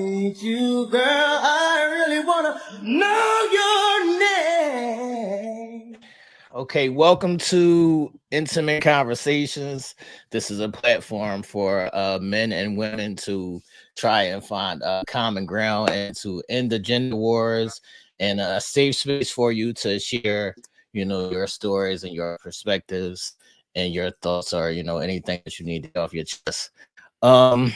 need you, girl. I really wanna know your name. Okay, welcome to Intimate Conversations. This is a platform for men and women to try and find common ground and to end the gender wars, and a safe space for you to share, your stories and your perspectives and your thoughts, or anything that you need to get off your chest. Um,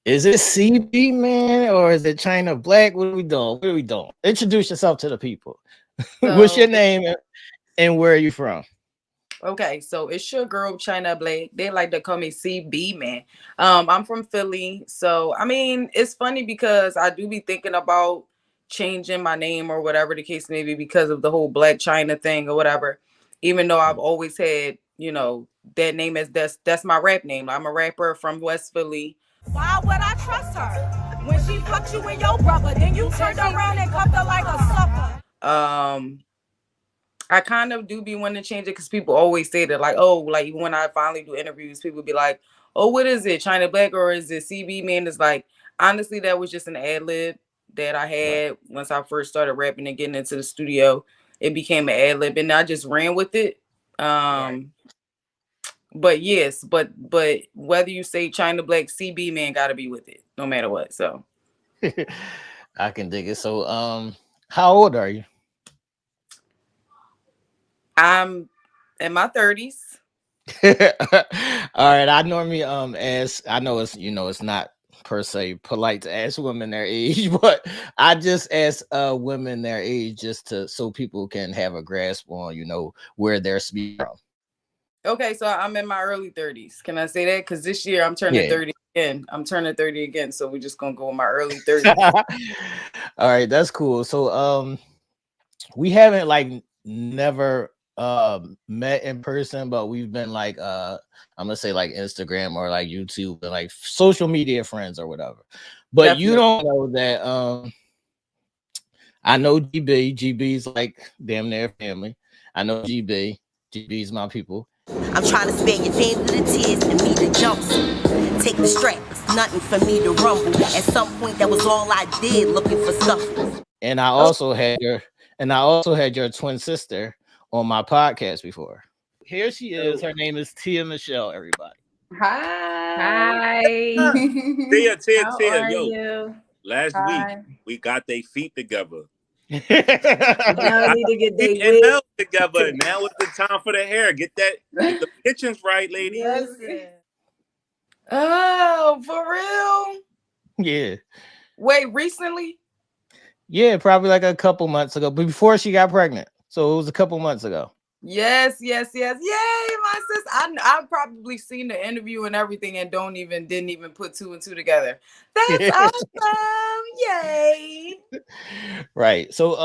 is it CB, man, or is it Chyna Blakk? What are we doing? What are we doing? Introduce yourself to the people. What's your name and where are you from? Okay, so it's your girl Chyna Blakk. They like to call me CB, man. I'm from Philly, so I mean it's funny because I do be thinking about changing my name or whatever the case may be because of the whole Black China thing or whatever. Even though I've always had, that name as that's my rap name. I'm a rapper from West Philly. Why would I trust her when she fucked you and your brother? Then you turned around and cuffed her like a sucker. I kind of do be wanting to change it because people always say that, like, oh, like when I finally do interviews, people be like, oh, what is it, Chyna Blakk or is it CB, man? It's like, honestly, that was just an ad lib that I had once I first started rapping and getting into the studio. It became an ad lib and I just ran with it. But yes, but whether you say Chyna Blakk, CB, man, gotta be with it no matter what. So I can dig it. So how old are you? I'm in my 30s. All right. I normally ask, I know it's not per se polite to ask women their age, but I just ask women their age just so people can have a grasp on, where they're speaking from. Okay, so I'm in my early 30s. Can I say that? Because this year I'm turning 30 again. I'm turning 30 again, so we're just gonna go in my early 30s. All right, that's cool. So we haven't like never met in person, but we've been like I'm gonna say like Instagram or like YouTube and like social media friends or whatever. But definitely. You don't know that I know GB's like damn near family. I know GB's my people. I'm trying to spare your fame to the tears and me the jumps. Take the strap, it's nothing for me to rumble. At some point that was all I did, looking for stuff. And I also had your twin sister on my podcast before. Here she is. Her name is Tia Michelle, everybody. Hi. Tia. Yo, you? last week we got their feet together. Now I need to get their nails together. Now it's the time for the hair. Get the pitchings right, ladies. Yes. Oh, for real? Yeah. Wait, recently? Yeah, probably like a couple months ago, but before she got pregnant. So it was a couple months ago. Yes. Yay, my sis. I've probably seen the interview and everything and didn't even put two and two together. That's awesome. Yay. Right. So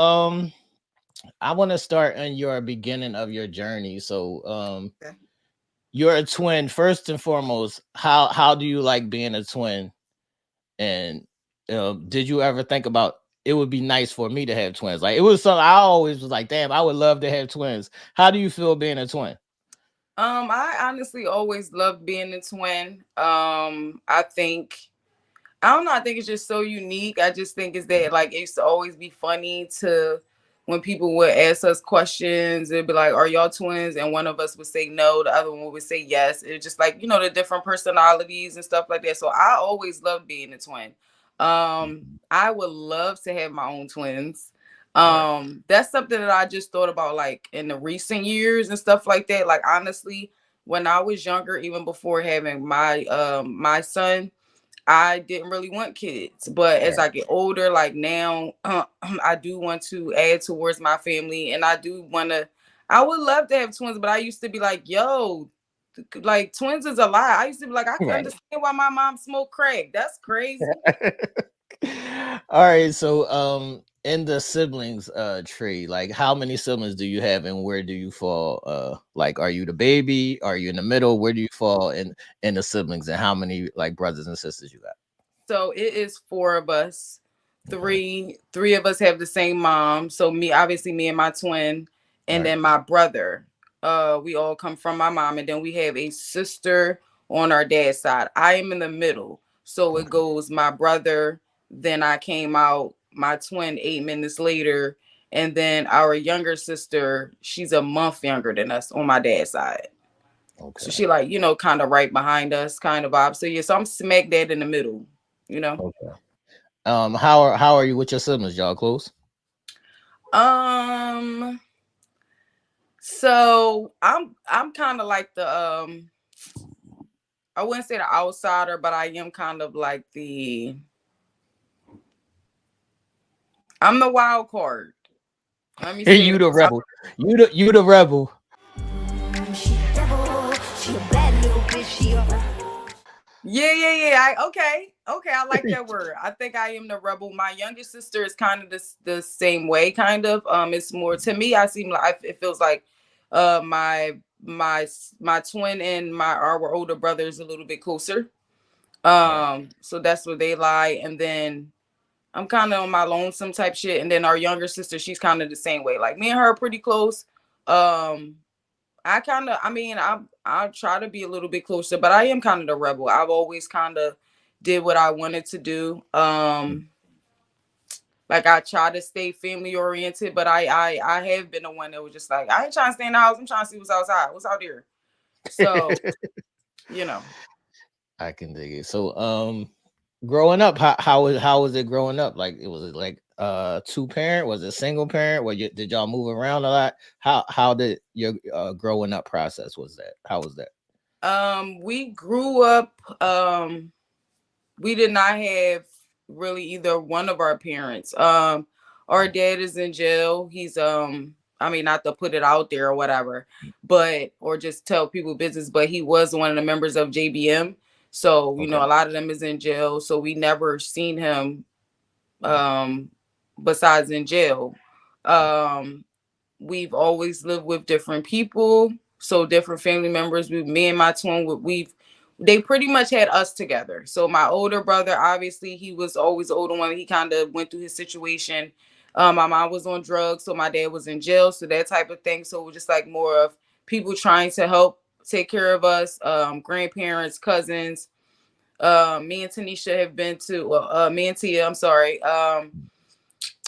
I want to start on your beginning of your journey. So you're a twin. First and foremost, how do you like being a twin? And did you ever think about it would be nice for me to have twins? Like it was something I always was like, damn, I would love to have twins. How do you feel being a twin? I honestly always loved being a twin. I think it's just so unique. I just think is that like it used to always be funny to when people would ask us questions, it'd be like, are y'all twins? And one of us would say no, the other one would say yes. It's just like, the different personalities and stuff like that. So I always loved being a twin. I would love to have my own twins. That's something that I just thought about like in the recent years and stuff like that. Like honestly, when I was younger, even before having my son, I didn't really want kids, but as I get older, like now, I do want to add towards my family, and I would love to have twins, but I used to be like, yo, like twins is a lie. I used to be like, I can understand why my mom smoked crack. That's crazy. All right, so in the siblings tree, like how many siblings do you have and where do you fall? Like are you the baby? Are you in the middle? Where do you fall in the siblings, and how many like brothers and sisters you got? So it is 4 of us. Three of us have the same mom. So me and my twin, and then my brother. We all come from my mom, and then we have a sister on our dad's side. I am in the middle. So it goes my brother, then I came out, my twin 8 minutes later, and then our younger sister, she's a month younger than us on my dad's side. Okay. So she like, you know, kind of right behind us, kind of vibe. So yeah, so I'm smack dead in the middle, you know. Okay. How are you with your siblings? Y'all close? So I'm kind of like the I wouldn't say the outsider, but I am kind of like I'm the wild card. Let me say You the rebel. You the rebel. She a devil, she a bad little bitch, she a... Yeah. Okay. I like that word. I think I am the rebel. My youngest sister is kind of the same way, kind of. It's more to me. I seem like it feels like, my twin and our older brother is a little bit closer. So that's where they lie, and then I'm kind of on my lonesome type shit, and then our younger sister, she's kind of the same way. Like me and her are pretty close. I try to be a little bit closer, but I am kind of the rebel. I've always kind of did what I wanted to do. Like I try to stay family oriented, but I have been the one that was just like, I ain't trying to stay in the house. I'm trying to see what's outside. What's out there? So, you know. I can dig it. So, growing up, how was it growing up? Like, was it like two parent? Was it single parent? Did y'all move around a lot? How did your growing up process was that? How was that? We grew up. We did not have really either one of our parents. Our dad is in jail. He's I mean, not to put it out there or whatever, but or just tell people business, but he was one of the members of JBM. So, you know, a lot of them is in jail. So we never seen him besides in jail. We've always lived with different people, so different family members. Me and my twin, they pretty much had us together. So my older brother, obviously, he was always the older one. He kind of went through his situation. My mom was on drugs, so my dad was in jail, so that type of thing. So it was just like more of people trying to help take care of us, grandparents, cousins. Me and Tanisha have been to, me and Tia, I'm sorry,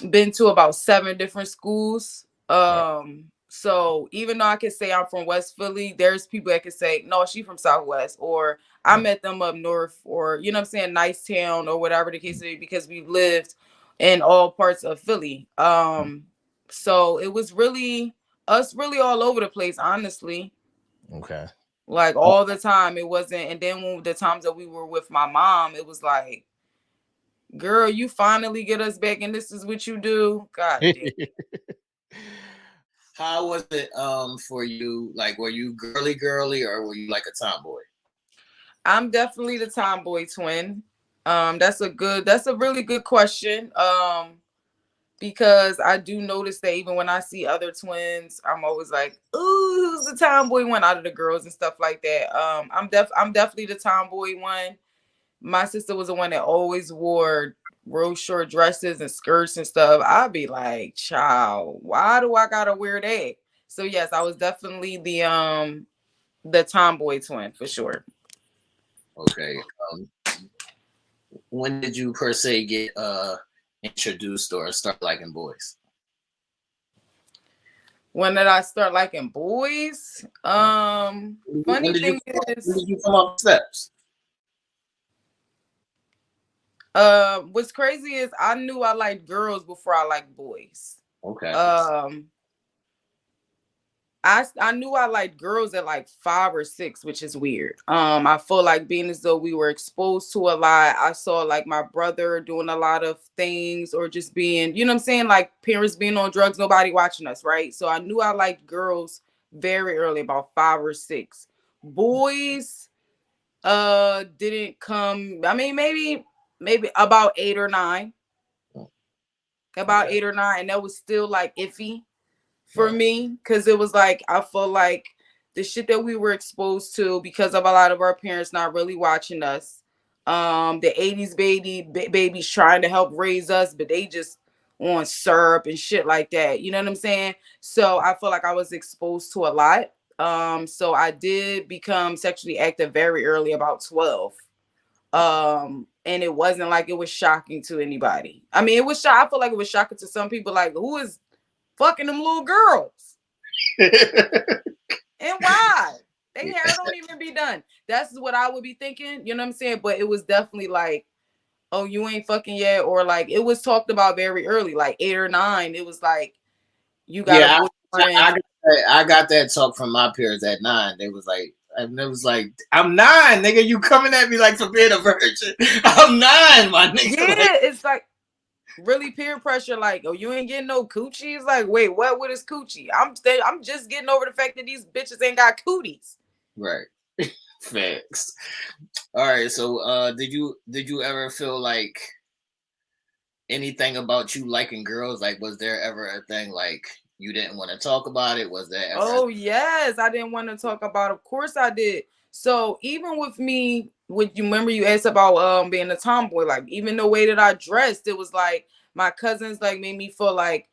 been to about 7 different schools. So even though I can say I'm from West Philly, there's people that can say, no, she from Southwest, or I met them up north, or you know what I'm saying, Nice Town, or whatever the case may be, because we've lived in all parts of Philly. So it was really us really all over the place, honestly. Okay. Like all the time. It wasn't, and then when the times that we were with my mom, it was like, girl, you finally get us back, and this is what you do. God damn. How was it for you? Like, were you girly, or were you like a tomboy? I'm definitely the tomboy twin. That's a really good question. Because I do notice that even when I see other twins, I'm always like, ooh, who's the tomboy one out of the girls and stuff like that. I'm definitely the tomboy one. My sister was the one that always wore real short dresses and skirts and stuff. I'd be like, child, why do I gotta wear that? So yes, I was definitely the tomboy twin for sure. Okay. When did you per se get introduced or start liking boys? When did I start liking boys? Funny thing is, when did you come up the steps? What's crazy is I knew I liked girls before I liked boys. Okay. I knew I liked girls at like 5 or 6, which is weird. I feel like being as though we were exposed to a lot. I saw like my brother doing a lot of things, or just being, you know what I'm saying, like parents being on drugs, nobody watching us, right? So I knew I liked girls very early, about 5 or 6. Boys didn't come. I mean, maybe about 8 or 9. About 8 or 9, and that was still like iffy for me, because it was like I feel like the shit that we were exposed to, because of a lot of our parents not really watching us, the 80s babies trying to help raise us, but they just on syrup and shit like that, you know what I'm saying? So I feel like I was exposed to a lot. So I did become sexually active very early, about 12. and it wasn't like it was shocking to anybody. I mean, it was I feel like it was shocking to some people, like, who is fucking them little girls? And why? They hair don't even be done. That's what I would be thinking, you know what I'm saying? But it was definitely like, oh, you ain't fucking yet, or like it was talked about very early, like 8 or 9. It was like, you got a boyfriend. I got that talk from my peers at 9. They was like, and it was like, I'm 9, nigga. You coming at me like for being a virgin? I'm 9, my nigga. Yeah, it's like really peer pressure. Like, oh, you ain't getting no coochie. It's like, wait, what is coochie? I'm just getting over the fact that these bitches ain't got cooties. Right. Facts. All right. So, did you ever feel like anything about you liking girls? Like, was there ever a thing like you didn't want to talk about it? Was there ever? Oh yes, I didn't want to talk about it. Of course I did. So even with me, you remember you asked about being a tomboy, like even the way that I dressed, it was like my cousins like made me feel like,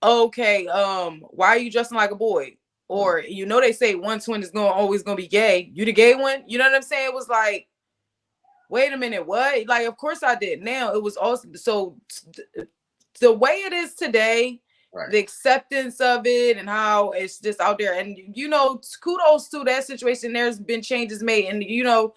okay, why are you dressing like a boy? Or you know they say one twin is always gonna be gay. You the gay one? You know what I'm saying? It was like, wait a minute, what? Like, of course I did. Now it was also so the way it is today, right. The acceptance of it and how it's just out there. And you know, kudos to that situation. There's been changes made, and you know,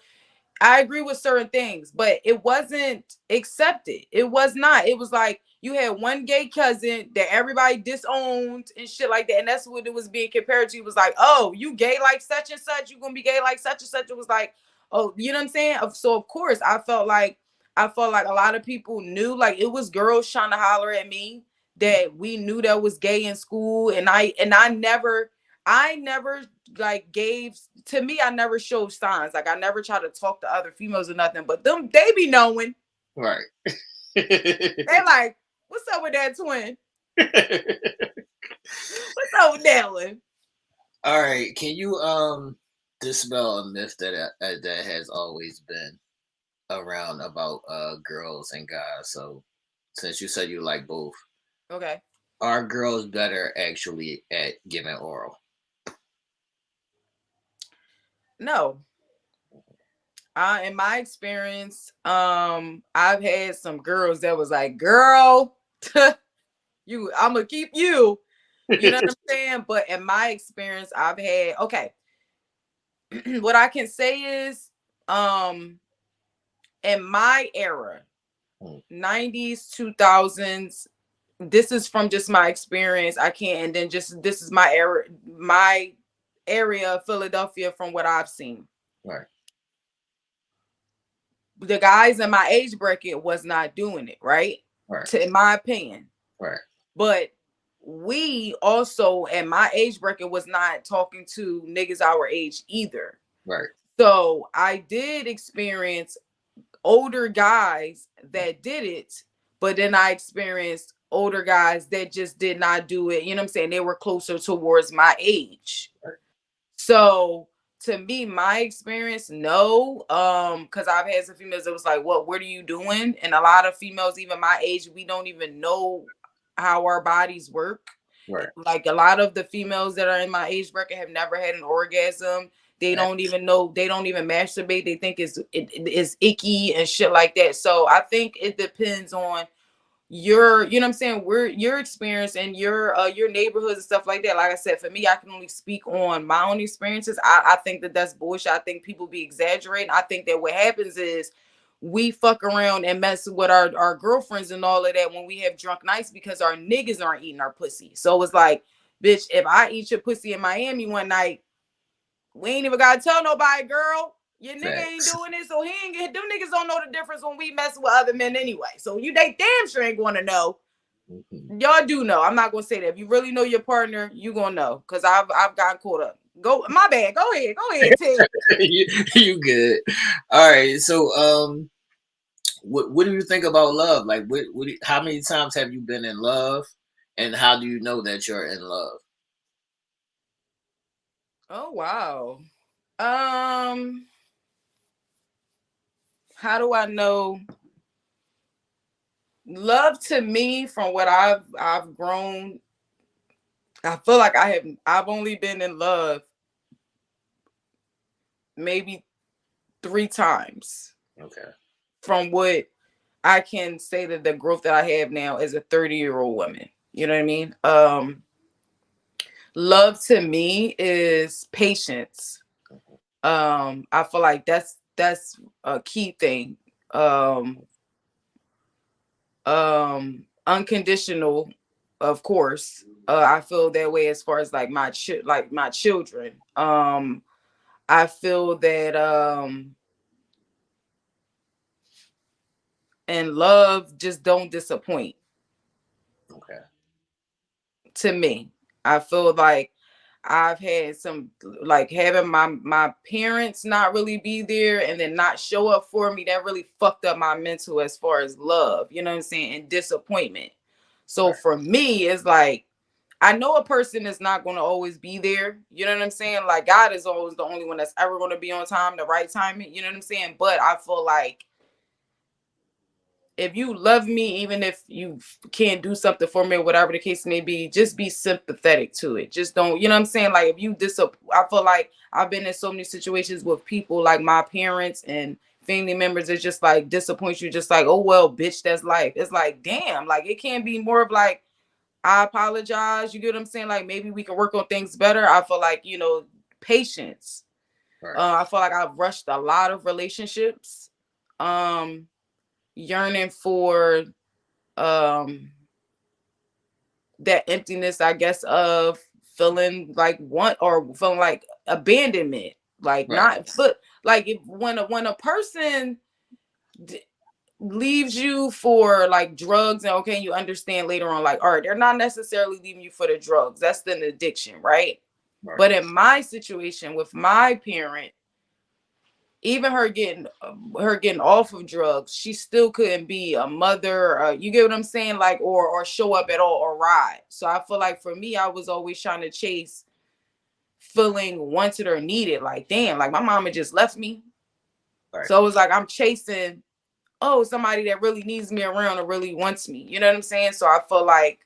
I agree with certain things, but it wasn't accepted. It was not. It was like you had one gay cousin that everybody disowned and shit like that. And that's what it was being compared to. It was like, oh, you gay like such and such, you gonna be gay like such and such. It was like, oh, you know what I'm saying? So of course I felt like a lot of people knew, like it was girls trying to holler at me that we knew that was gay in school. And I never like gave, to me, I never showed signs. Like I never tried to talk to other females or nothing, but them, they be knowing. Right. They like, what's up with that twin? What's up with that one? All right. Can you dispel a myth that has always been around about girls and guys? So since you said you like both, okay, are girls better actually at giving oral? No. In my experience, I've had some girls that was like, girl, I'm gonna keep you. You know what I'm saying? But in my experience, I've had, okay. What I can say is, in my era, 90s, 2000s, this is from just my experience. I can't, and then just this is my area of Philadelphia from what I've seen. Right. The guys in my age bracket was not doing it, right? Right. In my opinion. Right. But we also, at my age bracket, was not talking to niggas our age either. Right. So I did experience older guys that did it, but then I experienced older guys that just did not do it. You know what I'm saying? They were closer towards my age. Right. So to me, my experience, no, because I've had some females that was like, what are you doing? And a lot of females, even my age, we don't even know how our bodies work. Right. Like a lot of the females that are in my age bracket have never had an orgasm. They don't even know, they don't even masturbate. They think it's icky and shit like that. So I think it depends on your, you know what I'm saying, your experience and your neighborhoods and stuff like that. Like I said, for me, I can only speak on my own experiences. I think that that's bullshit. I think people be exaggerating. I think that what happens is we fuck around and mess with our girlfriends and all of that when we have drunk nights because our niggas aren't eating our pussy. So it's like, bitch, if I eat your pussy in Miami one night, we ain't even gotta tell nobody, girl. Your nigga ain't doing it, so he ain't get, them niggas don't know the difference when we mess with other men anyway. So you, they damn sure ain't gonna know. Mm-hmm. Y'all do know. I'm not gonna say that. If you really know your partner, you gonna know. Cause I've gotten caught up. Go, my bad. Go ahead, Ted. you good. All right. So what do you think about love? Like how many times have you been in love? And how do you know that you're in love? Oh wow. How do I know? Love to me, from what I've grown, I feel like I've only been in love maybe 3 times. Okay. from what I can say that the growth that I have now as a 30-year-old woman. You know what I mean? Love to me is patience. I feel like that's a key thing. Unconditional, of course. I feel that way as far as like my children. I feel that and love just don't disappoint. Okay. To me, I feel like I've had some, like, having my parents not really be there and then not show up for me, that really fucked up my mental as far as love, you know what I'm saying, and disappointment. So for me, it's like, I know a person is not going to always be there, you know what I'm saying, like God is always the only one that's ever going to be on time, the right timing, you know what I'm saying, but I feel like if you love me, even if you can't do something for me or whatever the case may be, just be sympathetic to it. Just don't, you know what I'm saying? Like if you I feel like I've been in so many situations with people like my parents and family members that just like disappoint you, just like, oh, well, bitch, that's life. It's like, damn, like it can't be more of like, I apologize. You get what I'm saying? Like maybe we can work on things better. I feel like, patience. Right. I feel like I've rushed a lot of relationships. Yearning for that emptiness, I guess, of feeling like feeling like abandonment, like not, but like when a person leaves you for like drugs, and okay, you understand later on, like, all right, they're not necessarily leaving you for the drugs, that's an addiction, right? But in my situation with my parent, even her getting off of drugs, she still couldn't be a mother. You get what I'm saying? Like, or show up at all or ride. So I feel like for me, I was always trying to chase feeling wanted or needed. Like, damn, like my mama just left me. Right. So it was like I'm chasing, somebody that really needs me around or really wants me. You know what I'm saying? So I feel like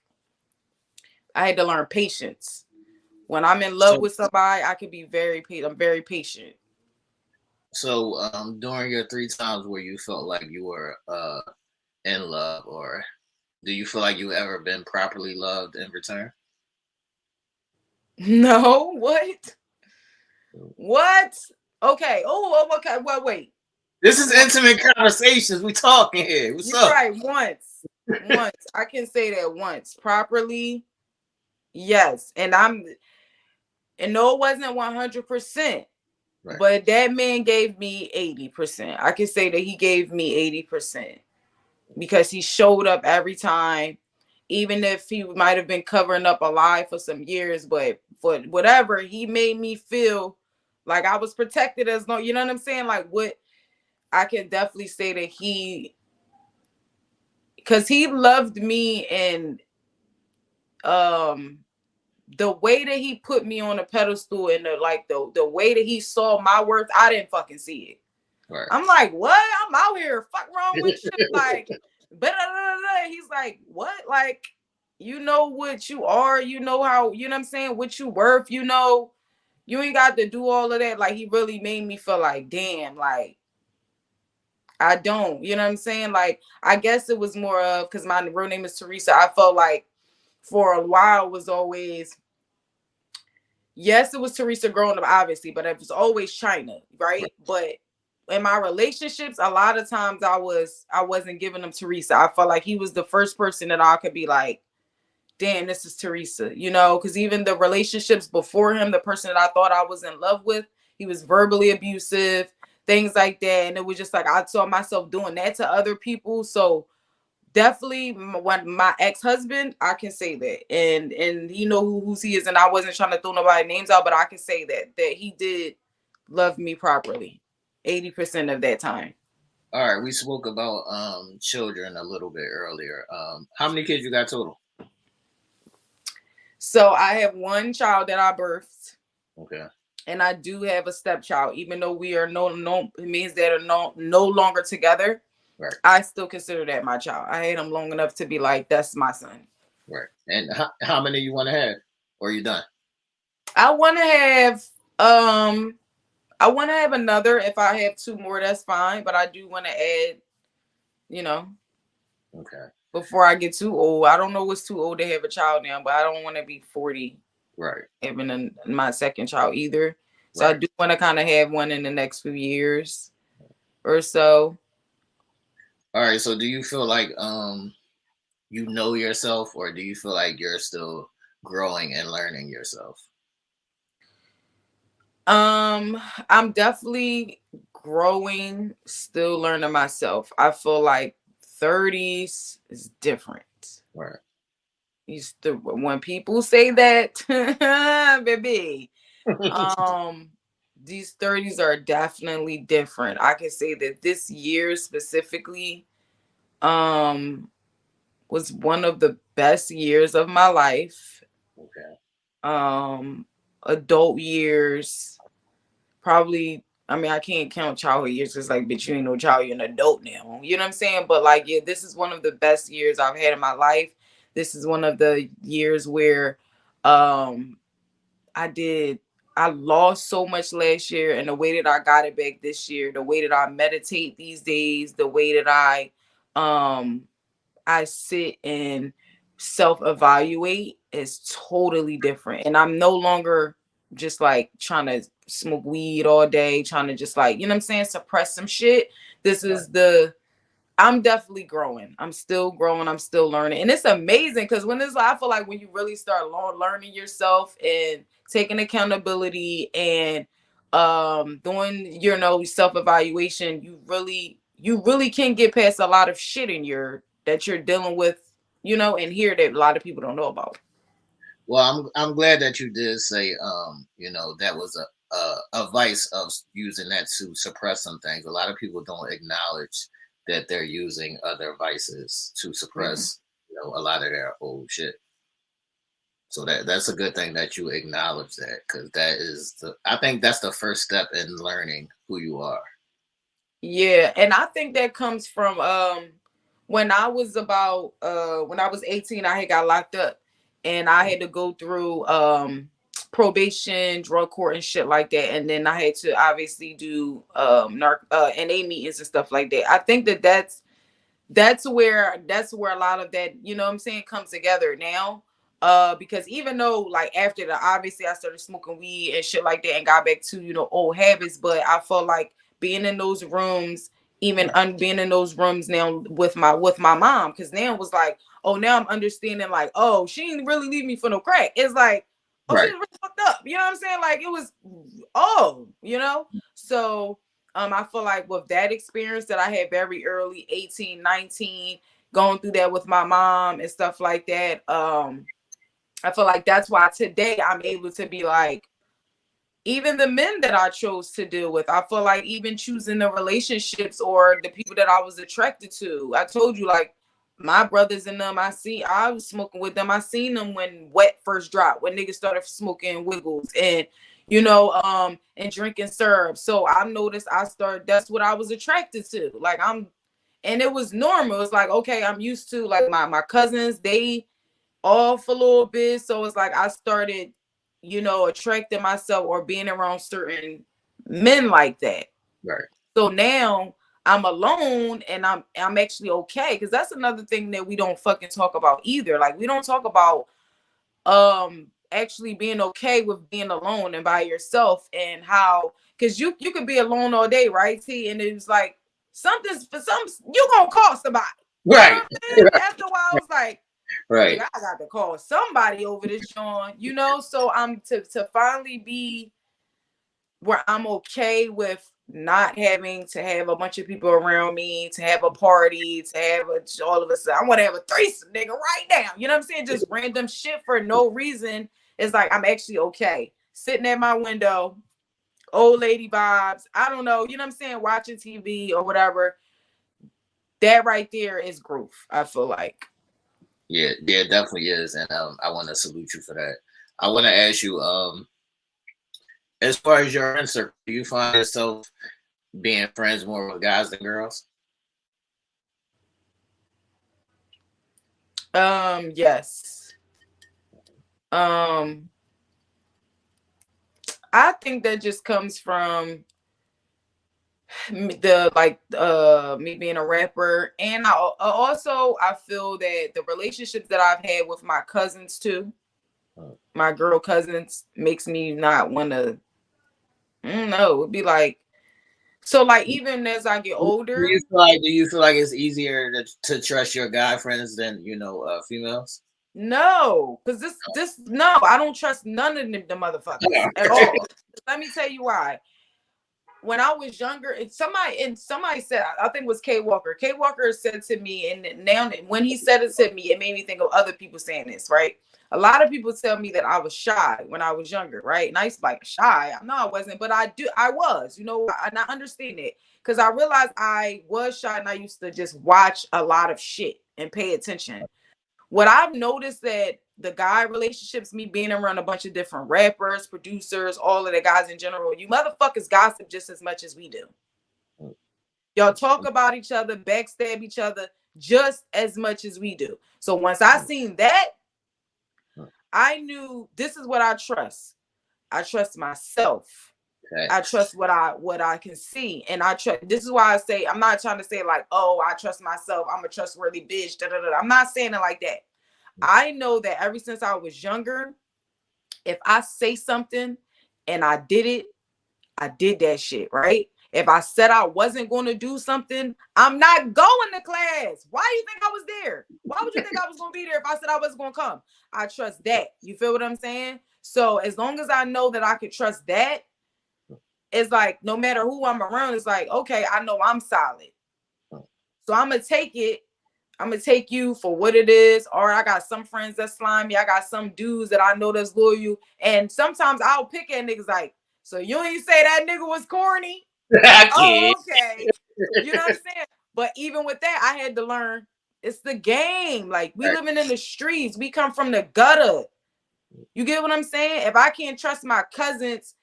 I had to learn patience. When I'm in love with somebody, I can be very patient. I'm very patient. So, during your 3 times where you felt like you were in love, or do you feel like you ever been properly loved in return? No, what? What? Okay. Oh, okay. Well, wait. This is intimate conversations. We talking here. What's up? Right. Once. I can say that once properly. Yes, and no, it wasn't 100%. Right. But that man gave me 80%. I can say that he gave me 80% because he showed up every time, even if he might have been covering up a lie for some years, but for whatever, he made me feel like I was protected as long, you know what I'm saying? Like what I can definitely say that because he loved me, and the way that he put me on a pedestal, and the way that he saw my worth, I didn't fucking see it. Right. I'm like, what? I'm out here. Fuck wrong with you? Like, he's like, what? Like, you know what you are. You know how. You know what I'm saying? What you worth. You know, you ain't got to do all of that. Like, he really made me feel like, damn, like, I don't. You know what I'm saying? Like, I guess it was more of, because my real name is Teresa. I felt like for a while was always, yes, it was Teresa growing up, obviously, but it was always Chyna, right? But in my relationships, a lot of times I wasn't giving him Teresa. I felt like he was the first person that I could be like, damn, this is Teresa, because even the relationships before him, the person that I thought I was in love with, he was verbally abusive, things like that. And it was just like, I saw myself doing that to other people. So definitely when my ex-husband, I can say that, and he know who he is, and I wasn't trying to throw nobody names out, but I can say that he did love me properly 80% of that time. All right, we spoke about children a little bit earlier. How many kids you got total? So I have one child that I birthed. Okay. And I do have a stepchild, even though we are means that are no longer together. Right. I still consider that my child. I had him long enough to be like, that's my son. Right. And how many you want to have? Or are you done? I want to have another. If I have 2 more, that's fine. But I do want to add you know. Okay. Before I get too old. I don't know what's too old to have a child now, but I don't want to be 40. Right. Having my second child either. So I do want to kind of have one in the next few years or so. All right. So do you feel like you know yourself, or do you feel like you're still growing and learning yourself? I'm definitely growing, still learning myself. I feel like 30s is different. Right. When people say that, baby, these 30s are definitely different. I can say that this year specifically, was one of the best years of my life. Okay. Adult years, probably. I mean, I can't count childhood years because, like, bitch, you ain't no child, you're an adult now. You know what I'm saying? But, like, yeah, this is one of the best years I've had in my life. This is one of the years where I lost so much last year, and the way that I got it back this year, the way that I meditate these days, the way that I sit and self-evaluate is totally different. And I'm no longer just like trying to smoke weed all day, trying to just like, you know what I'm saying, suppress some shit. This is I'm definitely growing. I'm still growing. I'm still learning. And it's amazing because I feel like when you really start learning yourself and taking accountability and doing, self-evaluation, you really can get past a lot of shit that you're dealing with, and here that a lot of people don't know about. Well, I'm glad that you did say that was a vice of using that to suppress some things. A lot of people don't acknowledge that they're using other vices to suppress a lot of their old shit. So that's a good thing that you acknowledge that, because I think that's the first step in learning who you are. Yeah, and I think that comes from when I was 18, I had got locked up and I had to go through probation, drug court and shit like that. And then I had to obviously do NA meetings and stuff like that. I think that's where a lot of that, you know what I'm saying, comes together now. Because even though, like, after that, obviously I started smoking weed and shit like that and got back to, old habits, but I felt like being in those rooms, even being in those rooms now with my mom, because now it was like, oh, now I'm understanding, like, oh, she didn't really leave me for no crack. It's like, oh, she was really fucked up. You know what I'm saying? Like, it was, so I feel like with that experience that I had very early, 18, 19, going through that with my mom and stuff like that, I feel like that's why today I'm able to be like, even the men that I chose to deal with, I feel like even choosing the relationships or the people that I was attracted to. I told you, like, my brothers and them, I was smoking with them. I seen them when Wet first dropped, when niggas started smoking Wiggles and, and drinking syrup. So I noticed that's what I was attracted to. Like, and it was normal. It's like, okay, I'm used to, like, my cousins, they off a little bit. So it's like I started, attracting myself or being around certain men like that. Right. So now I'm alone and I'm actually okay. Because that's another thing that we don't fucking talk about either. Like, we don't talk about actually being okay with being alone and by yourself, and how, because you could be alone all day, right? See, and it's like you gonna call somebody. Right. You know what I'm saying? After a while, I was like, right. I got to call somebody over this joint, So I'm to finally be where I'm okay with not having to have a bunch of people around me, to have a party, to have all of a sudden, I want to have a threesome, nigga, right now. You know what I'm saying? Just random shit for no reason. It's like, I'm actually okay. Sitting at my window, old lady vibes. I don't know. You know what I'm saying? Watching TV or whatever. That right there is growth, I feel like. Yeah, it definitely is. And I want to salute you for that. I want to ask you, as far as your friend circle, do you find yourself being friends more with guys than girls? Yes. I think that just comes from Me being a rapper, and I feel that the relationships that I've had with my cousins too, my girl cousins, makes me not want to. I don't know. It'd be like, so like even as I get older. Do you feel like it's easier to trust your guy friends than females? No, because no, I don't trust none of them, the motherfuckers at all. Let me tell you why. When I was younger, somebody said, I think it was K Walker. K Walker said to me, and now when he said it to me, it made me think of other people saying this, right? A lot of people tell me that I was shy when I was younger, right? And I used to be like, shy? No, I wasn't, but I was, and I understand it because I realized I was shy and I used to just watch a lot of shit and pay attention. What I've noticed that the guy relationships, me being around a bunch of different rappers, producers, all of the guys in general, you motherfuckers gossip just as much as we do. Y'all talk about each other, backstab each other just as much as we do. So once I seen that, I knew this is what I trust. I trust myself. Okay. I trust what I can see. And I trust, this is why I say, I'm not trying to say like, oh, I trust myself, I'm a trustworthy bitch. Da, da, da. I'm not saying it like that. I know that ever since I was younger, if I say something and I did that shit, right? If I said I wasn't going to do something, I'm not going to class. Why do you think I was there? Why would you think I was going to be there if I said I wasn't going to come? I trust that. You feel what I'm saying? So as long as I know that I could trust that, it's like, no matter who I'm around, it's like, okay, I know I'm solid. So I'm going to take it. I'm going to take you for what it is. Or I got some friends that slime me. I got some dudes that I know that's loyal. And sometimes I'll pick at niggas like, so you ain't say that nigga was corny? Oh, okay. You know what I'm saying? But even with that, I had to learn it's the game. Like, we living in the streets. We come from the gutter. You get what I'm saying? If I can't trust my cousins,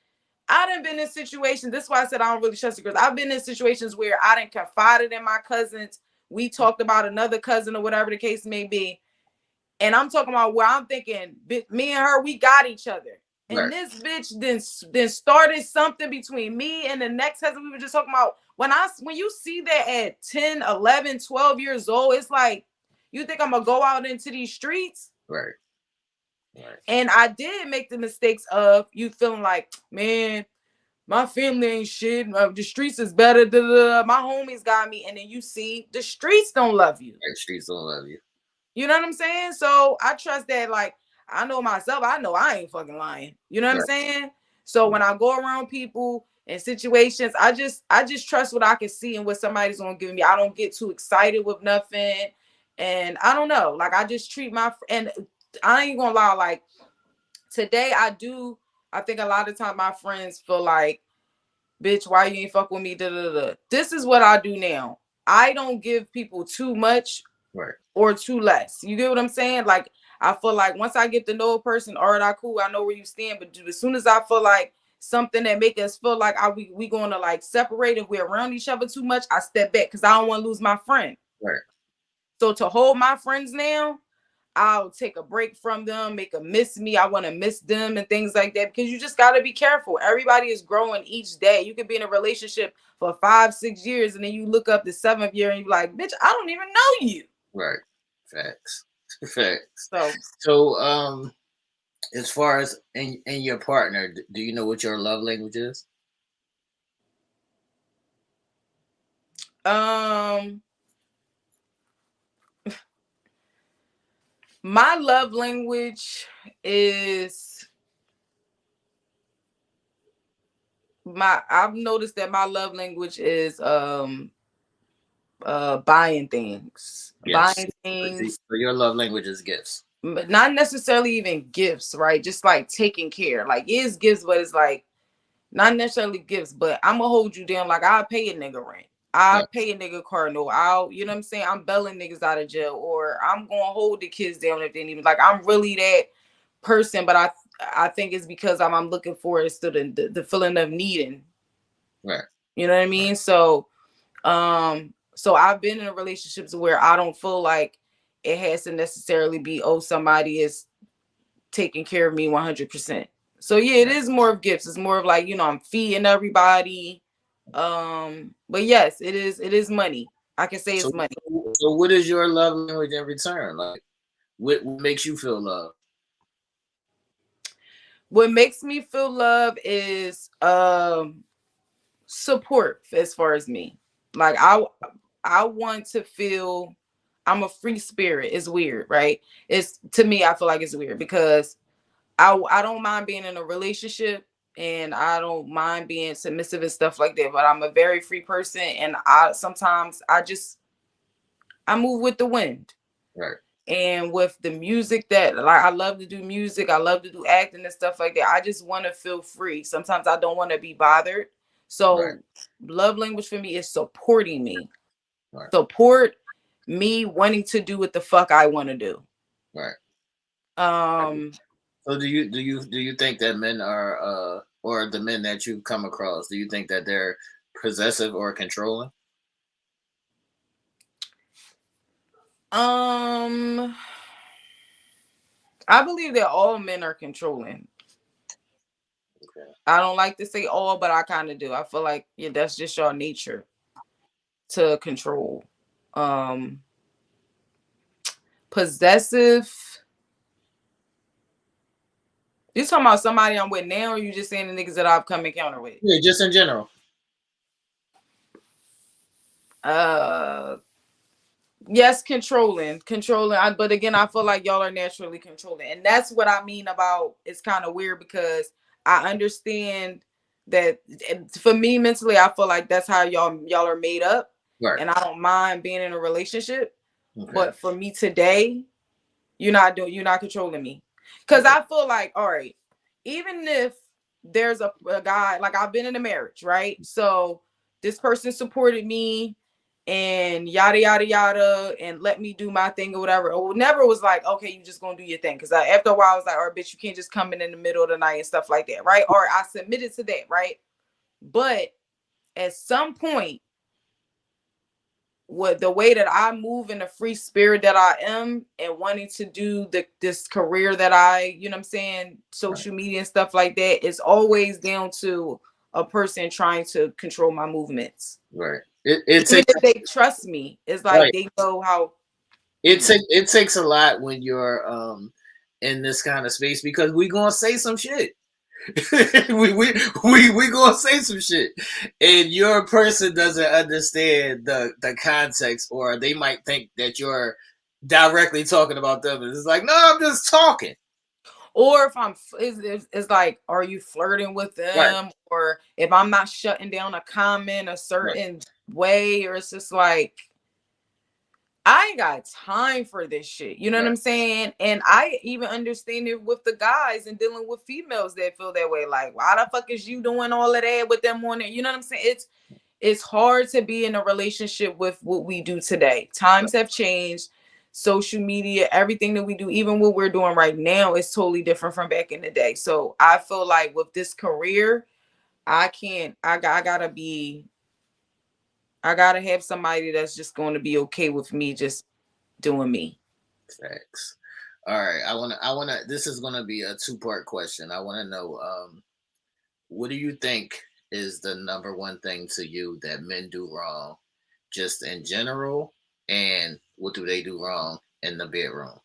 I done been in situations. This is why I said I don't really trust the girls. I've been in situations where I done confided in my cousins. We talked about another cousin or whatever the case may be. And I'm talking about where I'm thinking, me and her, we got each other. And this bitch then started something between me and the next cousin we were just talking about. When you see that at 10, 11, 12 years old, it's like, you think I'm going to go out into these streets? Right. And I did make the mistakes of you feeling like, man, my family ain't shit. The streets is better. Da, da, da. My homies got me. And then you see the streets don't love you. The streets don't love you. You know what I'm saying? So I trust that, like, I know myself. I know I ain't fucking lying. You know what I'm saying? So when I go around people and situations, I just trust what I can see and what somebody's gonna give me. I don't get too excited with nothing. And I don't know. Like, I just treat and I ain't gonna lie, like, today I think a lot of times my friends feel like, bitch, why you ain't fuck with me? Da, da, da. This is what I do now. I don't give people too much or too less. You get what I'm saying? Like, I feel like once I get to know a person, all right, cool, I know where you stand. But as soon as I feel like something that make us feel like we going to like separate if we're around each other too much, I step back because I don't want to lose my friend. Right. So to hold my friends now, I'll take a break from them, make them miss me. I want to miss them and things like that, because you just got to be careful. Everybody is growing each day. You could be in a relationship for 5-6 years and then you look up the 7th year and you're like, bitch, I don't even know you. Right. Facts. Facts. So as far as in your partner, do you know what your love language is? My love language is I've noticed that my love language is buying things. Yes. Buying things. So your love language is gifts. But not necessarily even gifts, right? Just like taking care. Like, it's gifts, but it's like not necessarily gifts, but I'm gonna hold you down. Like, I'll pay a nigga rent. I'll pay a nigga car note. You know what I'm saying? I'm bailing niggas out of jail, or I'm gonna hold the kids down if they need me. Like, I'm really that person, but I think it's because I'm looking for is still the feeling of needing. Right. You know what I mean? Right. So I've been in relationships where I don't feel like it has to necessarily be, oh, somebody is taking care of me 100%. So yeah, it is more of gifts. It's more of like, I'm feeding everybody. But yes, it is money. I can say it's money. So what is your love language in return? Like, what makes you feel love? What makes me feel love is support as far as me. Like I want to feel I'm a free spirit. It's weird, right? It's to me, I feel like it's weird because I don't mind being in a relationship and I don't mind being submissive and stuff like that, but I'm a very free person and I sometimes I move with the wind. Right. And with the music that like I love to do music, I love to do acting and stuff like that. I just want to feel free. Sometimes I don't want to be bothered. So love language for me is supporting me. Right. Support me wanting to do what the fuck I want to do. Right. So do you think that men are or the men that you've come across, do you think that they're possessive or controlling? I believe that all men are controlling. Okay. I don't like to say all, but I kind of do. I feel like that's just your nature to control. Possessive. You talking about somebody I'm with now, or you just saying the niggas that I've come encounter with? Yeah, just in general. Yes, controlling. But again, I feel like y'all are naturally controlling, and that's what I mean about. It's kind of weird because I understand that for me mentally, I feel like that's how y'all are made up, right. And I don't mind being in a relationship, okay. But for me today, you're not controlling me, because I feel like, all right, even if there's a guy, like I've been in a marriage, right? So this person supported me and yada yada yada and let me do my thing or whatever. It never was like, okay, you just gonna do your thing, because after a while I was like, all right, bitch, you can't just come in the middle of the night and stuff like that, right? Or I submitted to that, right? But at some point, with the way that I move in the free spirit that I am and wanting to do this career that I, you know what I'm saying, social media and stuff like that, is always down to a person trying to control my movements. Right. Even if they trust me, it's like they know how. It takes a lot when you're in this kind of space, because we gonna say some shit. we gonna say some shit, and your person doesn't understand the context, or they might think that you're directly talking about them. And it's like, no, I'm just talking. Or if it's like, are you flirting with them? Right. Or if I'm not shutting down a comment a certain way, or it's just like, I ain't got time for this shit. You know what I'm saying? And I even understand it with the guys and dealing with females that feel that way. Like, why the fuck is you doing all of that with them on it? You know what I'm saying? It's hard to be in a relationship with what we do today. Times have changed. Social media, everything that we do, even what we're doing right now, is totally different from back in the day. So I feel like with this career, I gotta have somebody that's just going to be okay with me just doing me. Facts. All right. I wanna, this is gonna be a 2-part question. I wanna know, what do you think is the number one thing to you that men do wrong, just in general, and what do they do wrong in the bedroom?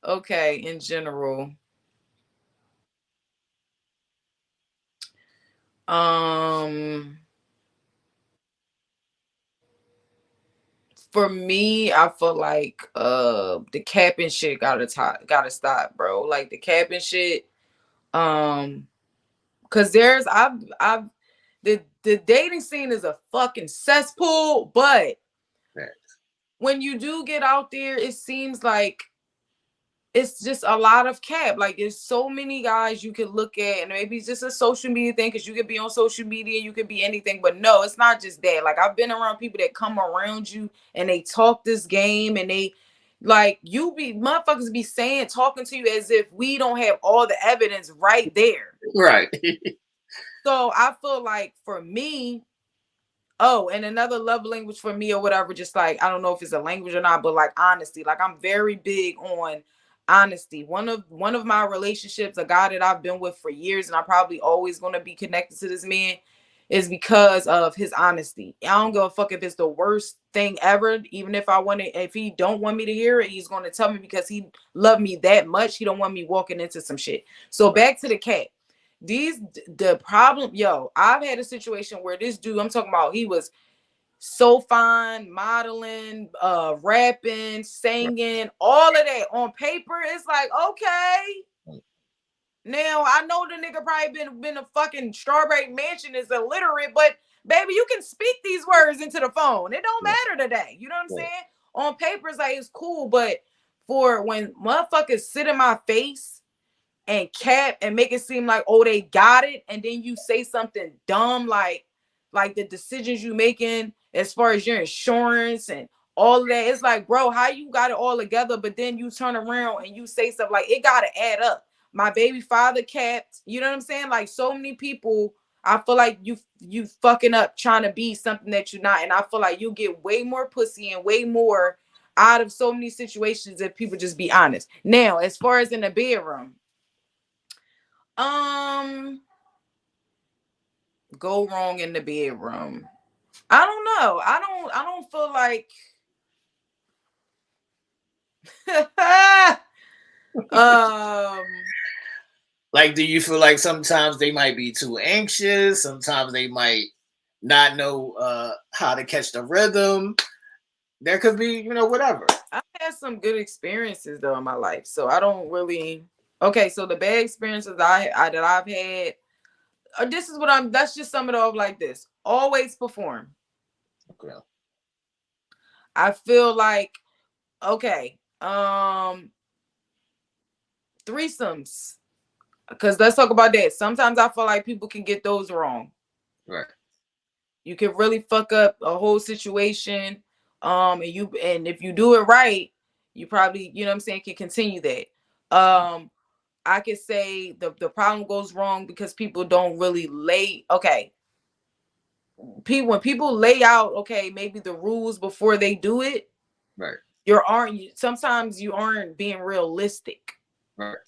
Okay, in general. For me, I feel like the capping shit gotta stop, bro. Like the capping shit. Cause the dating scene is a fucking cesspool, but when you do get out there, it seems like it's just a lot of cap. Like, there's so many guys you could look at, and maybe it's just a social media thing, because you could be on social media, you could be anything, but no, it's not just that. Like, I've been around people that come around you and they talk this game, and they like, motherfuckers be talking to you as if we don't have all the evidence right there. Right. So I feel like for me, and another love language for me or whatever, just like, I don't know if it's a language or not, but like honesty. Like, I'm very big on honesty. One of my relationships, a guy that I've been with for years, and I'm probably always going to be connected to this man, is because of his honesty. I don't give a fuck if it's the worst thing ever. Even if he don't want me to hear it, he's going to tell me because he loved me that much. He don't want me walking into some shit. So back to the cat. The problem, I've had a situation where this dude, I'm talking about, he was so fine, modeling, rapping, singing, all of that on paper. It's like, okay. Now I know the nigga probably been a fucking Strawberry Mansion, is illiterate, but baby, you can speak these words into the phone. It don't matter today. You know what I'm saying? On paper, it's like it's cool, but for when motherfuckers sit in my face and cap and make it seem like, oh, they got it, and then you say something dumb like the decisions you making as far as your insurance and all of that. It's like, bro, how you got it all together, but then you turn around and you say stuff like, it gotta add up. My baby father capped, you know what I'm saying? Like, so many people, I feel like you fucking up trying to be something that you're not, and I feel like you get way more pussy and way more out of so many situations if people just be honest. Now, as far as in the bedroom, go wrong in the bedroom. I don't know. I don't feel like like, do you feel like sometimes they might be too anxious? Sometimes they might not know how to catch the rhythm. There could be, whatever. I've had some good experiences though in my life, so I don't really. Okay, so the bad experiences that I've had, this is what let's just sum it up like this. Always perform. Okay. I feel like, okay, threesomes, because let's talk about that. Sometimes I feel like people can get those wrong. Right. You can really fuck up a whole situation. And if you do it right, you probably, you know what I'm saying, can continue that. I could say the problem goes wrong because people don't really when people lay out, okay, maybe the rules before they do it, right. Sometimes you aren't being realistic. Right.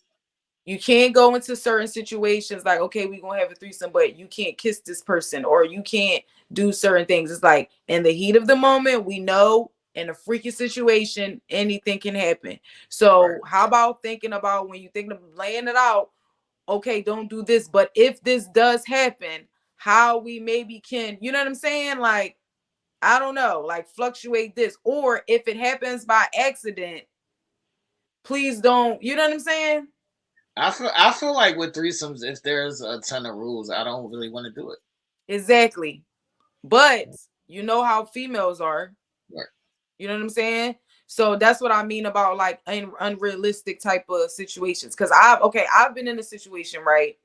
You can't go into certain situations like, okay, we're gonna have a threesome, but you can't kiss this person or you can't do certain things. It's like in the heat of the moment, we know in a freaky situation, anything can happen. So how about thinking about when you think of laying it out, okay, don't do this, but if this does happen, how we maybe can, you know what I'm saying? Like, I don't know, like fluctuate this, or if it happens by accident, please don't, you know what I'm saying? I feel like with threesomes, if there's a ton of rules, I don't really want to do it. Exactly. But you know how females are. Right. You know what I'm saying? So that's what I mean about like unrealistic type of situations. Cause I've been in a situation, right,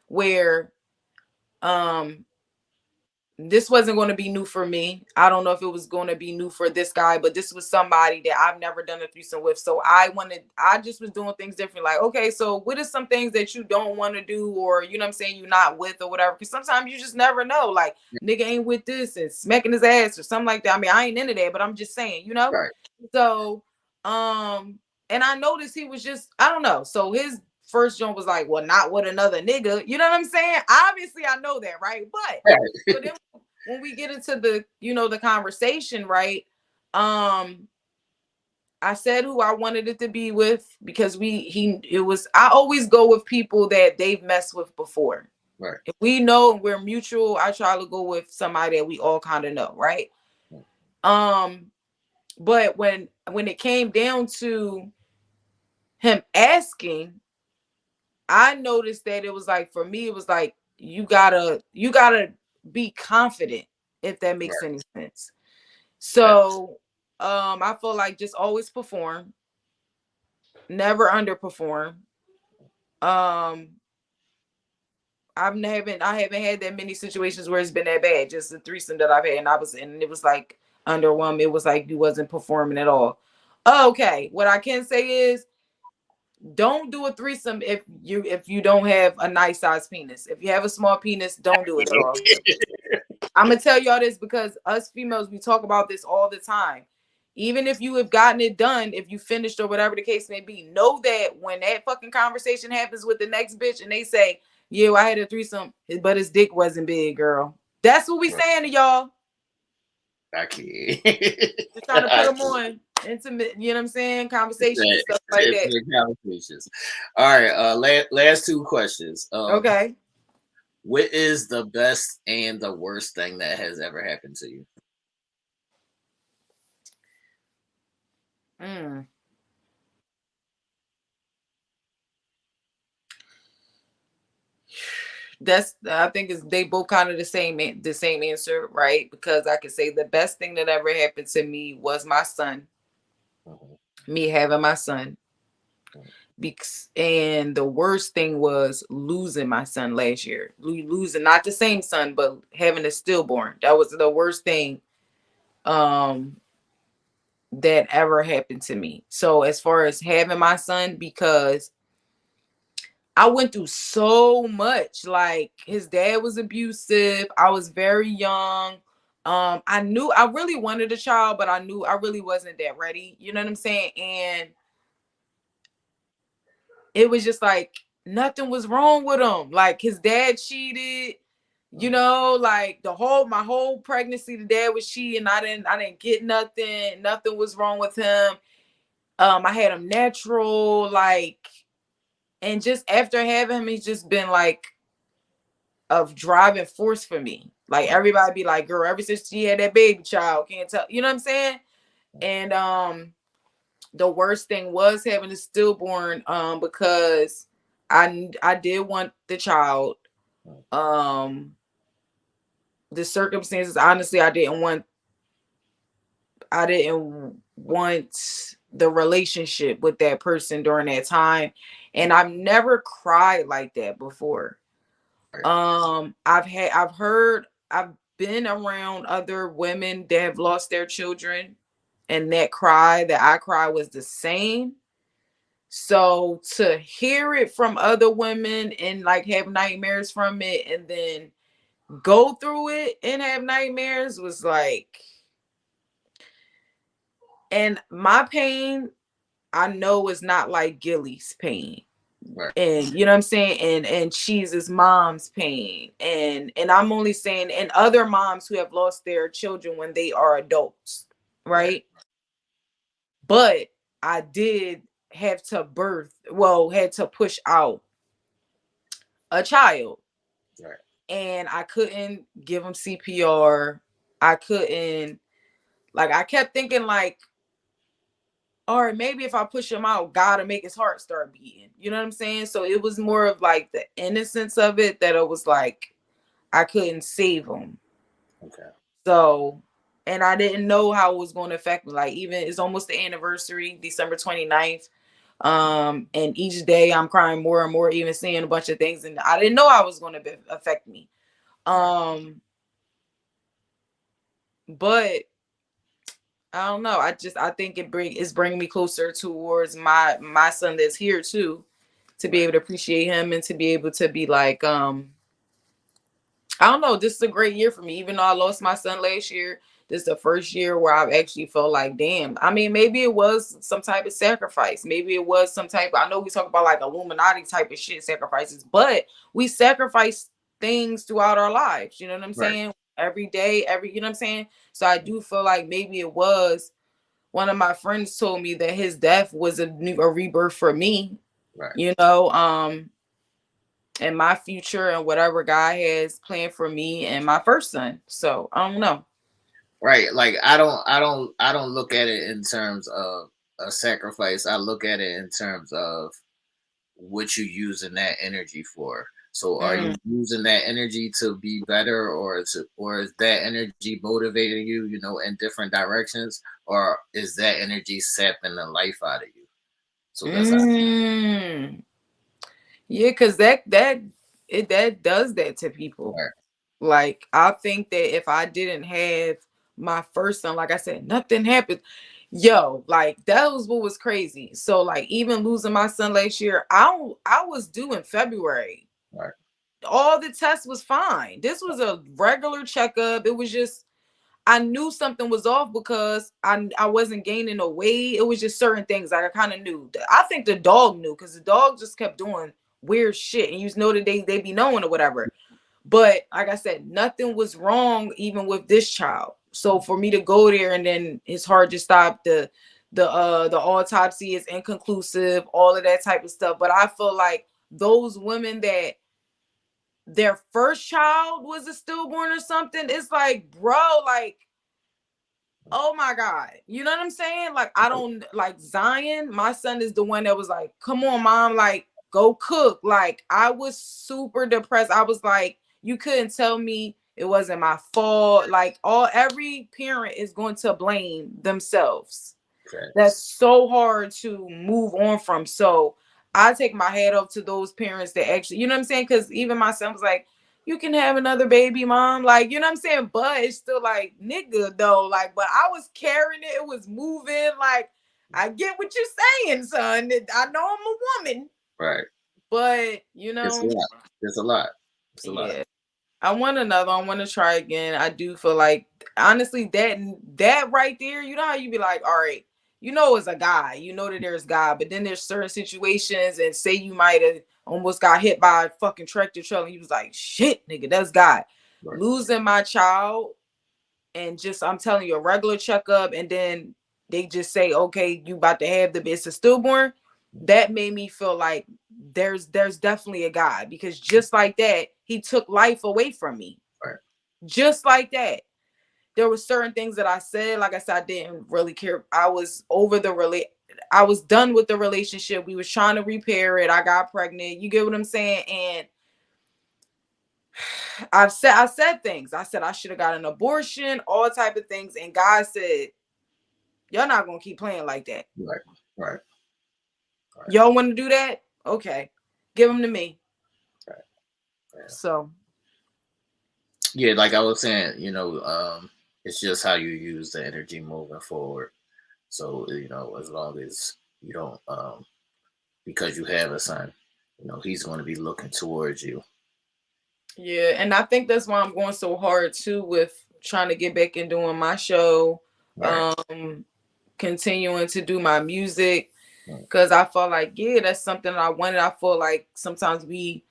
where this wasn't going to be new for me. I don't know if it was going to be new for this guy, but this was somebody that I've never done a threesome with. So I just was doing things different. Like, okay, so what are some things that you don't want to do, or, you know what I'm saying, you're not with or whatever? Because sometimes you just never know. Like, nigga ain't with this and smacking his ass or something like that. I mean, I ain't into that, but I'm just saying, you know? Right. So, and I noticed he was just, I don't know. So his first joint was like, well, not with another nigga. You know what I'm saying? Obviously, I know that, right? But so then when we get into the, the conversation, right? I said who I wanted it to be with because I always go with people that they've messed with before. Right. If we know we're mutual, I try to go with somebody that we all kind of know, right? But when it came down to him asking, I noticed that it was like, for me, it was like, you gotta be confident, if that makes any sense. So I feel like just always perform, never underperform. I haven't had that many situations where it's been that bad. Just the threesome that I've had, and it was like underwhelming. It was like you wasn't performing at all. Okay, what I can say is, don't do a threesome if you don't have a nice size penis. If you have a small penis, don't do it at all. I'm gonna tell y'all this because us females, we talk about this all the time. Even if you have gotten it done, if you finished or whatever the case may be, know that when that fucking conversation happens with the next bitch and they say, yeah, well, I had a threesome, but his dick wasn't big, girl. That's what we saying to y'all. I can't. Just trying to put them on intimate, you know what I'm saying? Conversations and stuff like that. Conversations. All right. Last two questions. Okay. What is the best and the worst thing that has ever happened to you? I think they both kind of the same answer, right? Because I could say the best thing that ever happened to me was my son, me having my son. And the worst thing was losing my son last year. Losing not the same son, but having a stillborn. That was the worst thing that ever happened to me. So as far as having my son, because I went through so much. Like his dad was abusive. I was very young. I knew I really wanted a child, but I knew I really wasn't that ready. You know what I'm saying? And it was just like nothing was wrong with him. Like his dad cheated, you know, like my whole pregnancy, the dad was cheating. I didn't get nothing. Nothing was wrong with him. I had him natural, like, and just after having him, he's just been like a driving force for me. Like everybody be like, girl, ever since she had that baby child, can't tell, you know what I'm saying? And the worst thing was having a stillborn, because I did want the child. The circumstances, honestly, I didn't want the relationship with that person during that time. And I've never cried like that before. I've been around other women that have lost their children, and that I cry was the same. So to hear it from other women and like have nightmares from it, and then go through it and have nightmares, was like, and my pain, I know is not like Gilly's pain. Right. And you know what I'm saying, and Cheese's mom's pain, and I'm only saying, and other moms who have lost their children when they are adults, right? But I did have to had to push out a child, right? And I couldn't give him CPR. I couldn't, like, I kept thinking like, all right, maybe if I push him out, God will make his heart start beating. You know what I'm saying? So it was more of like the innocence of it, that it was like I couldn't save him. Okay. So, and I didn't know how it was going to affect me. Like, even it's almost the anniversary, December 29th. And each day I'm crying more and more, even seeing a bunch of things, and I didn't know how it was going to affect me. But I don't know. I think it's bringing me closer towards my son that's here too, to be able to appreciate him, and to be able to be like, I don't know. This is a great year for me. Even though I lost my son last year, this is the first year where I've actually felt like, damn. I mean, maybe it was some type of sacrifice. Maybe it was some type of, I know we talk about like Illuminati type of shit sacrifices, but we sacrifice things throughout our lives. You know what I'm saying? Every day, you know what I'm saying? So I do feel like maybe it was, one of my friends told me that his death was a rebirth for me, you know, and my future, and whatever God has planned for me and my first son. So I don't know. Right. Like I don't look at it in terms of a sacrifice. I look at it in terms of what you using that energy for. So are you using that energy to be better, or is that energy motivating you, you know, in different directions, or is that energy sapping the life out of you? So that's yeah, because that does that to people. Right. Like, I think that if I didn't have my first son, like I said, nothing happened. Yo, like, that was what was crazy. So like, even losing my son last year, I was due in February. Right. All the tests was fine. This was a regular checkup. It was just, I knew something was off because I wasn't gaining no weight. It was just certain things like I kind of knew. I think the dog knew, because the dog just kept doing weird shit, and you know that they be knowing or whatever. But like I said, nothing was wrong even with this child. So for me to go there and then it's hard to stop the autopsy is inconclusive, all of that type of stuff. But I feel like those women that their first child was a stillborn or something, it's like, bro, like, oh my God. You know what I'm saying? Like, I don't like Zion. My son is the one that was like, come on, mom, like, go cook. Like, I was super depressed. I was like, you couldn't tell me it wasn't my fault. Like, every parent is going to blame themselves. Okay. That's so hard to move on from. So I take my hat off to those parents that actually, you know what I'm saying? Because even my son was like, you can have another baby, mom. Like, you know what I'm saying? But it's still like, nigga, though. Like, but I was carrying it. It was moving. Like, I get what you're saying, son. I know I'm a woman. Right. But, you know. There's a lot. Yeah. I want another. I want to try again. I do feel like, honestly, that right there, you know how you be like, all right, you know it's a guy. You know that there's God. But then there's certain situations, and say you might have almost got hit by a fucking tractor trailer, and you was like, shit, nigga, that's God. Right. Losing my child, and just, I'm telling you, a regular checkup, and then they just say, okay, you about to have it's a stillborn. That made me feel like there's definitely a God, because just like that, he took life away from me. Right. Just like that. There were certain things that I said, like I said, I didn't really care. I was I was done with the relationship. We was trying to repair it. I got pregnant. You get what I'm saying? And I said things. I said I should have got an abortion, all type of things. And God said, y'all not gonna keep playing like that. Right. Y'all want to do that? Okay. Give them to me. Right. Yeah. So. Yeah, like I was saying, it's just how you use the energy moving forward. So, as long as you don't, because you have a son, he's going to be looking towards you. Yeah, and I think that's why I'm going so hard too with trying to get back and doing my show, right. Continuing to do my music, because I feel like, yeah, that's something that I wanted. I feel like sometimes we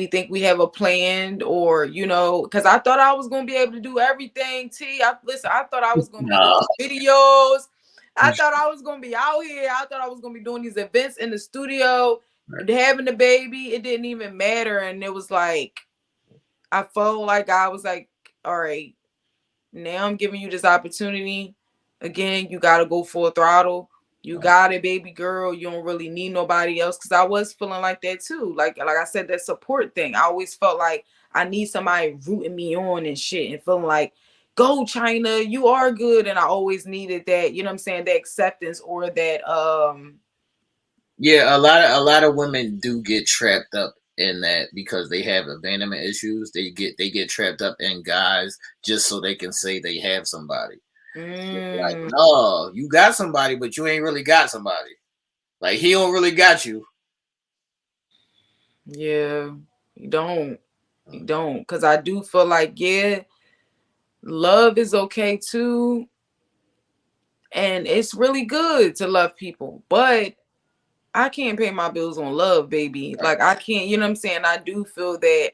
think we have a plan, or because I thought I was gonna be able to do everything. I thought I was gonna be doing videos. I thought I was gonna be out here. I thought I was gonna be doing these events in the studio, having the baby. It didn't even matter, and it was like I felt like I was like, all right, now I'm giving you this opportunity. Again, you gotta go full throttle. You got it, baby girl. You don't really need nobody else. Because I was feeling like that too. Like I said, that support thing. I always felt like I need somebody rooting me on and shit, and feeling like, go Chyna, you are good. And I always needed that, you know what I'm saying, that acceptance, or that Yeah, a lot of women do get trapped up in that because they have abandonment issues. They get trapped up in guys just so they can say they have somebody. Like, no, you got somebody, but you ain't really got somebody. Like, he don't really got you. Yeah, you don't. Because I do feel like, yeah, love is okay too. And it's really good to love people. But I can't pay my bills on love, baby. Like, I can't, you know what I'm saying? I do feel that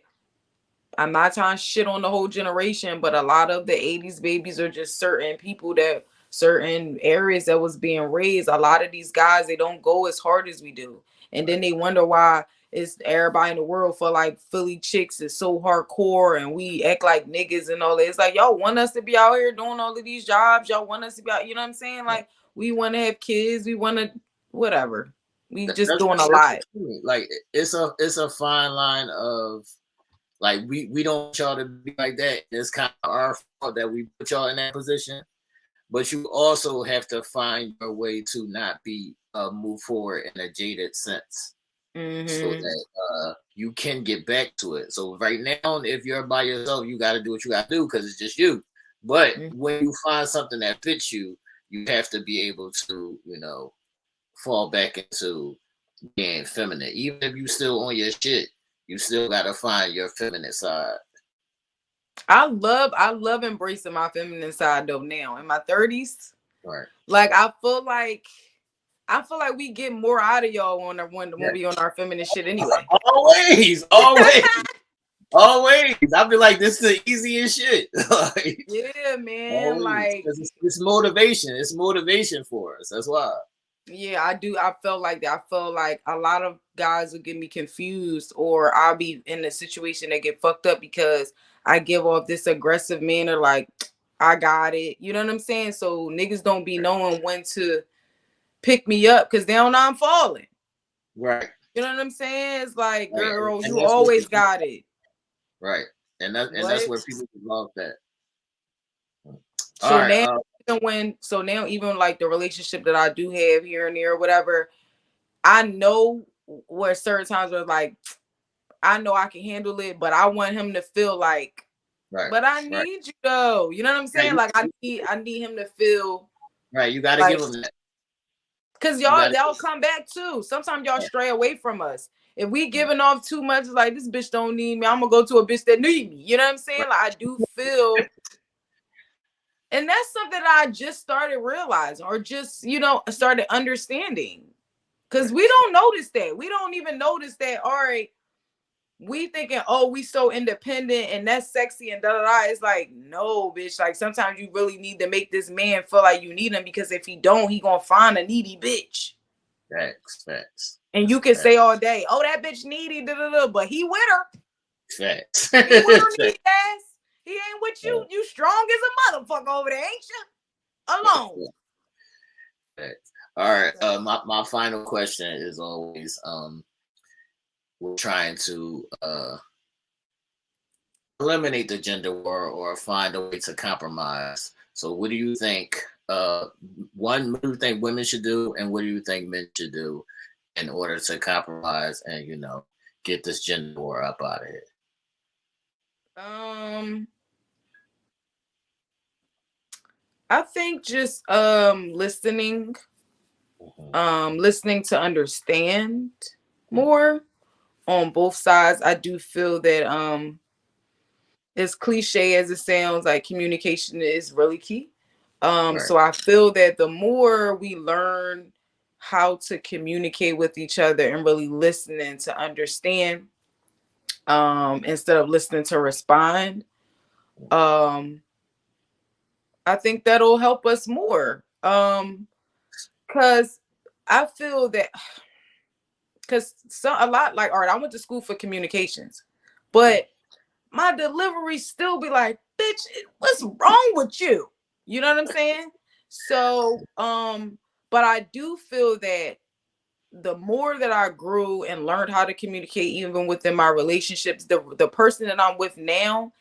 I'm not trying to shit on the whole generation, but a lot of the 80s babies are just certain people that certain areas that was being raised. A lot of these guys, they don't go as hard as we do. And then they wonder why it's everybody in the world for like Philly chicks is so hardcore and we act like niggas and all that. It's like, y'all want us to be out here doing all of these jobs. Y'all want us to be out, you know what I'm saying? Like, we want to have kids. We want to, whatever. We just doing a lot. Like, it's a fine line of, like, we don't want y'all to be like that. It's kind of our fault that we put y'all in that position. But you also have to find your way to not be move forward in a jaded sense. Mm-hmm. So that you can get back to it. So right now, if you're by yourself, you got to do what you got to do because it's just you. But when you find something that fits you, you have to be able to, fall back into being feminine. Even if you still on your shit, you still got to find your feminine side. I love embracing my feminine side though now in my 30s. Right. Like I feel like we get more out of y'all when we on our feminine shit anyway. Always. Always. I'll be like, this is the easiest shit. Like, Yeah, man. always. Like, 'Cause it's motivation. It's motivation for us. That's why. yeah, I do. I felt like that. I felt like a lot of guys will get me confused, or I'll be in a situation that get fucked up because I give off this aggressive manner, like I got it. You know what I'm saying? So niggas don't be knowing when to pick me up because they don't know I'm falling. Right. You know what I'm saying? It's like, Right. girl, And you that's what always people, got it. right. And that's What? where people love that. All So right. now, now even like the relationship that I do have here and there or whatever, I know where certain times where like I know I can handle it, but I want him to feel like, Right. but I Right. need you though. You know what I'm saying? Like I need him to feel Right. You got to like, give them that. cause You gotta- y'all come back too. Sometimes y'all stray away from us. If we giving off too much, like this bitch don't need me, I'm gonna go to a bitch that need me. You know what I'm saying? Like I do feel, and that's something that I just started realizing, or just started understanding. Cause we don't notice that. We don't even notice that. All right, we thinking, oh, we so independent and that's sexy and da da da. It's like, no, bitch. Like sometimes you really need to make this man feel like you need him, because if he don't, he gonna find a needy bitch. Facts. And you can say all day, oh, that bitch needy, da da da, but he with her. Facts. He with her needy ass. He ain't with you. You strong as a motherfucker over there, ain't you? Alone. Facts. All right. My final question is always we're trying to eliminate the gender war or find a way to compromise. So what do you think? One, what do you think women should do, and what do you think men should do in order to compromise and get this gender war up out of here? I think just listening to understand more on both sides. I do feel that as cliche as it sounds, like communication is really key. Right. So I feel that the more we learn how to communicate with each other and really listening to understand, instead of listening to respond, I think that'll help us more. Cause I feel that, a lot, like, all right, I went to school for communications, but my delivery still be like, bitch, what's wrong with you? You know what I'm saying? So, but I do feel that the more that I grew and learned how to communicate, even within my relationships, the person that I'm with now,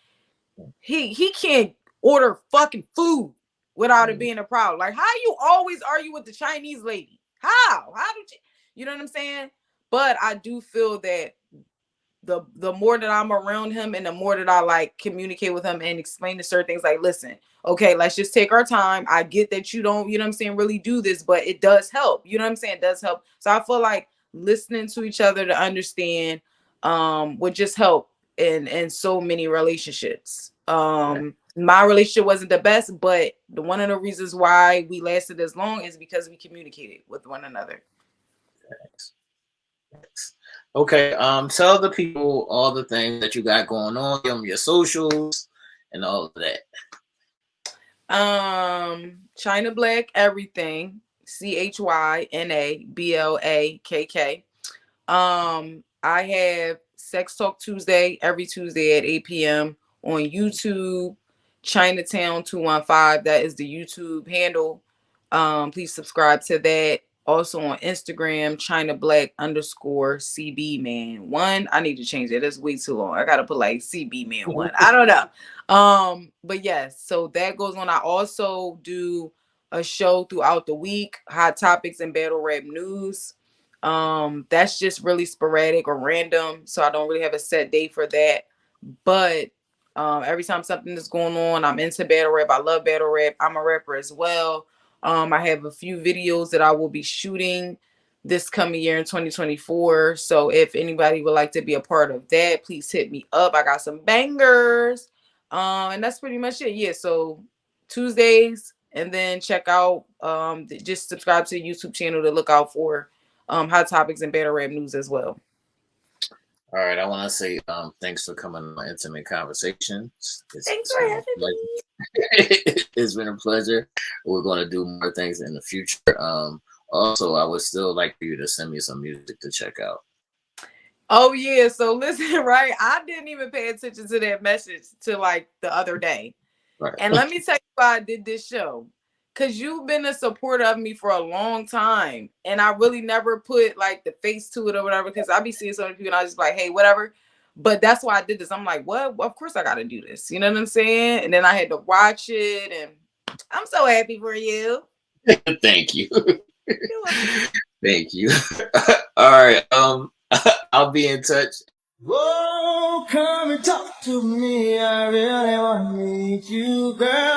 he can't order fucking food without it being a problem. Like, how you always argue with the Chinese lady? How did you know what I'm saying? But I do feel that the more that I'm around him and the more that I like communicate with him and explain to certain things, like, listen, okay, let's just take our time. I get that you don't, really do this, but it does help. You know what I'm saying? It does help. So I feel like listening to each other to understand would just help in so many relationships. My relationship wasn't the best, but one of the reasons why we lasted as long is because we communicated with one another. Thanks. Okay, tell the people all the things that you got going on, give them your socials and all of that. Chyna Blakk everything, Chyna Blakk. I have Sex Talk Tuesday every Tuesday at 8 p.m. on YouTube, Chinatown 215. That is the YouTube handle. Please subscribe to that. Also on Instagram, Chyna Blakk _CB Man 1. I need to change it. That's way too long. I gotta put like CB Man 1. I don't know. But yes, so that goes on. I also do a show throughout the week, Hot Topics and Battle Rap News. That's just really sporadic or random, so I don't really have a set date for that. But every time something is going on, I'm into battle rap. I love battle rap. I'm a rapper as well. I have a few videos that I will be shooting this coming year in 2024. So if anybody would like to be a part of that, please hit me up. I got some bangers. And that's pretty much it. Yeah, so Tuesdays, and then check out just subscribe to the YouTube channel to look out for Hot Topics and Battle Rap News as well. All right, I want to say thanks for coming on Intimate Conversations. Thanks for having me. It's been a pleasure. We're going to do more things in the future. Also, I would still like for you to send me some music to check out. Oh yeah, so listen, right? I didn't even pay attention to that message till like the other day. Right. And let me tell you why I did this show. Cause you've been a supporter of me for a long time. And I really never put like the face to it or whatever. Cause I be seeing so many people and I was just like, hey, whatever. But that's why I did this. I'm like, what? Well, of course I gotta do this. You know what I'm saying? And then I had to watch it and I'm so happy for you. Thank you. Thank you. All right. I'll be in touch. Whoa, come and talk to me. I really want to meet you, girl.